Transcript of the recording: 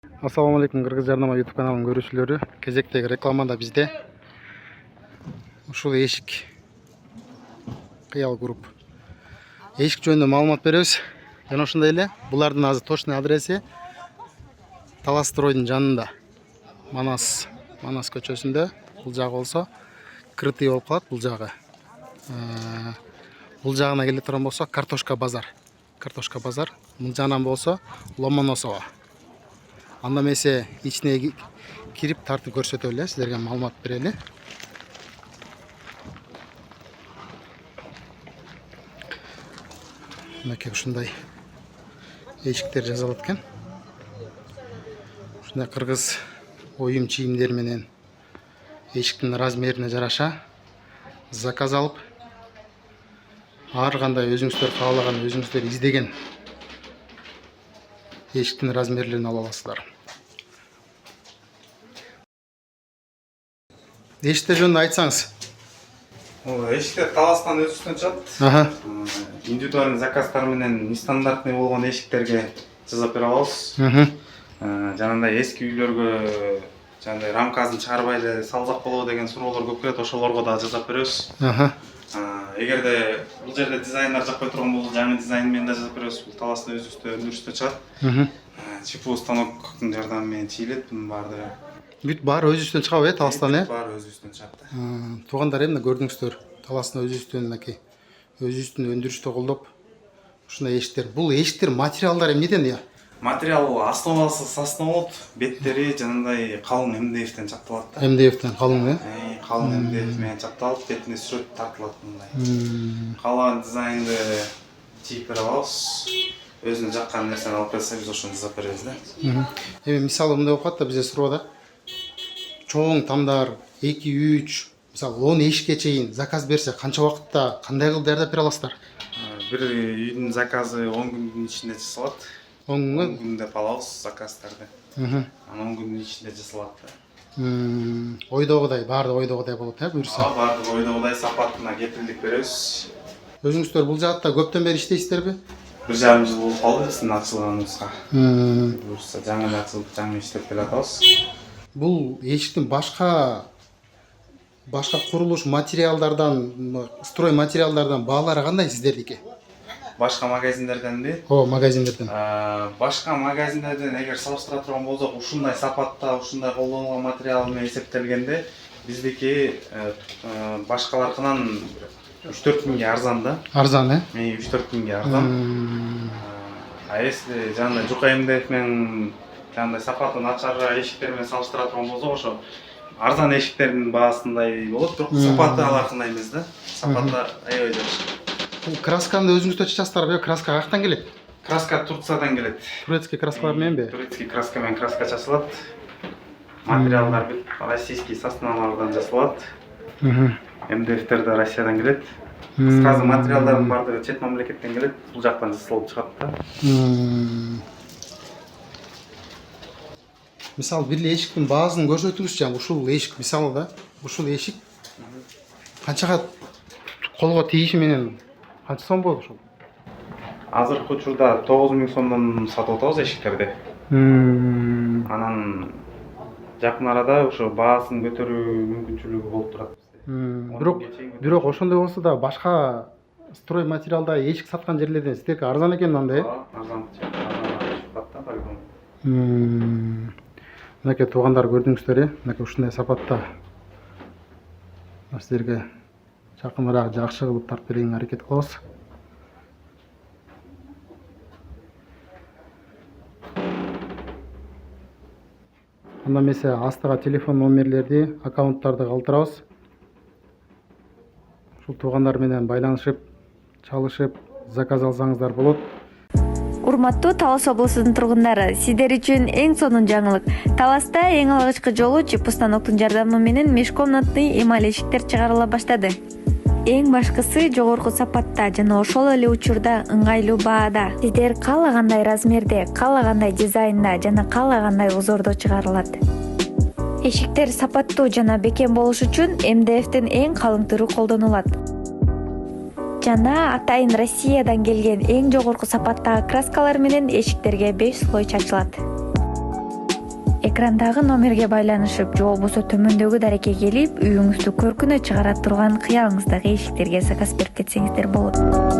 Assalamu алейкум, Кыргыз жарнама YouTube каналынын көрүүчүлөрү. Кезектеги рекламада бизде ушул эшик кыял групп. Эшик жөнүндө маалымат беребиз. Жана ошондой эле булардын азыр точный адреси Талас стройдун жанында. Манас көчөсүндө. Бул жагы болсо крытый болуп калат, бул жагы. Бул жагына келе турган болсо Картошка базар. Бул жагынан болсо Ломоносова. Анда месе ичине кирип тартып көрсөтөлү эле, силерге маалымат берели. Мынакей ушундай эшиктер жасалат экен. Ушундай кыргыз оюм чийимдери менен эшиктин размерине жараша заказ алып, ар кандай өзүңүздөр каалаган, өзүңүздөр издеген эшиктин размерлерин ала аласыздар. Эшиктер жөнүндө айтсаңыз. Эшиктер Таластан өзүбүздөн чыгат. Индивидуальный заказдар менен нестандартный болгон эшиктерге жасап бере алабыз. Жанагындай эски үйлөргө жанагындай рамкасын чыгарбай эле салсак болобу деген суроолор көп келет, ошолорго да жасап беребиз. Эгерде бул жерде дизайнер жакпай турган болсо, жаңы дизайн менен да жасап беребиз. Бул Таластын өзүбүздө өндүрүштө чыгат. ЧПУ станоктун жардамы менен чийилет, бунун баардыгы. Бүт баары өзүбүздөн чыгабы, Таластан, Баары өзүбүздөн чыгат. Туугандар эмне көрдүңүздөр? Таластын өзүбүздөн мынакей өзүбүздүн өндүрүштө колдоп ушундай эшиктер. Бул эшиктер материалдары эмнеден я? Материал основасы сосна болот, беттери жанагындай калың МДФтен чапталат да. МДФтен калың, Калың МДФ менен чапталып, бетине сүрөт тартылат мындай. Калган дизайнды чийип бере алабыз. Өзүнө жаккан нерсени алып келсе, биз ошону жасап беребиз да. Эми мисалы мындай болуп калат да, бизде суроодо. Чоң тамдар 2-3, мисалы 10 эшикке чейин заказ берсе, канча убакытта, кандай кылып даярдап бере аласыздар? Бир үйдүн заказы 10 күндүн ичинде жасалат. 10 күндө алабыз заказдарды. Анан 10 күндүн ичинде жасалат да. Ойдогудай, баардыгы ойдогудай болот, буюрса. Баардыгы ойдогудай сапатына кепилдик беребиз. Өзүңүздөр бул жаатта көптөн бери иштейсиздерби? 1,5 жыл болуп калды биздин ачылганыбызга. Буюрса жаңы ачылып, жаңы иштеп келатабыз. Бул эшиктин башка курулуш материалдардан, строй материалдардан баалары кандай сиздердики? Башка магазиндерденби? Магазиндерден. Башка магазиндерден эгер салыштыра турган болсок, ушундай сапатта, ушундай колдонулган материал менен эсептелгенде биздики башкаларынан 3-4 миңге арзан да. Арзан, 3-4 миңге арзан. Если жанагындай жука МДФ менен жанагындай сапаты начар эшиктер менен салыштыра турган болсок, ошо арзан эшиктердин баасындай болот, бирок сапаты алакындай эмес да. Сапаты аябай жакшы. Бул красканы өзүңүздөр чачасыздарбы? Краска каяктан келет? Краска Турциядан келет. Турецкий краскалар мененби? Турецкий краска менен краска чачылат. Материалдар бүт российский сосналардан жасалат. МДФтер да Россиядан келет. Кыскасы материалдардын баардыгы чет мамлекеттен келет. Бул жактан жасалып чыгат да. Мисалы бир эле эшиктин баазын көрсөтүңүзчү. Ушул эшик мисалы да. Ушул эшик канчага колго тийиши менен канча сом болот ушул? Азыркы учурда 9.000 сомдон сатып атабыз эшиктерди. Анан жакын арада ошо баасын көтөрүү мүмкүнчүлүгү болуп турат бизде. Бирок ошондой болсо да башка строй материалда эшик саткан жерлерден сиздерге арзан экен андай. Арзан чыккат да, по-любому. Мынакей туугандар көрдүңүздөр, мынакей ушундай сапатта сиздерге жакыныраак жакшы кылып тартып берүүгө аракет кылабыз. Анда эмесе астыга телефон номерлерди, аккаунттарды калтырабыз. Ушул туугандар менен байланышып, чалышып, заказ алсаңыздар болот. Урматтуу Талас облусунун тургундары, сиздер үчүн эң сонун жаңылык. Таласта эң алгачкы жолу ЧПУ станоктун жардамы менен межкомнатный эмаль эшиктер чыгарыла баштады. Эң башкысы жогорку сапатта жана ошол эле учурда ыңгайлуу баада. Сиздер каалагандай размерде, каалагандай дизайнда жана каалагандай узордо чыгарылат. Эшиктер сапаттуу жана бекем болуш үчүн МДФтин эң калың түрү колдонулат. Жана атайын Россиядан келген эң жогорку сапаттагы краскалар менен эшиктерге 5 слой чачылат. экрандагы номерге байланышып же болбосо төмөндөгү дарекке келип үйүңүздү көркүнө чыгара турган кыялыңыздагы эшиктерге заказ берип кетсеңиздер болот.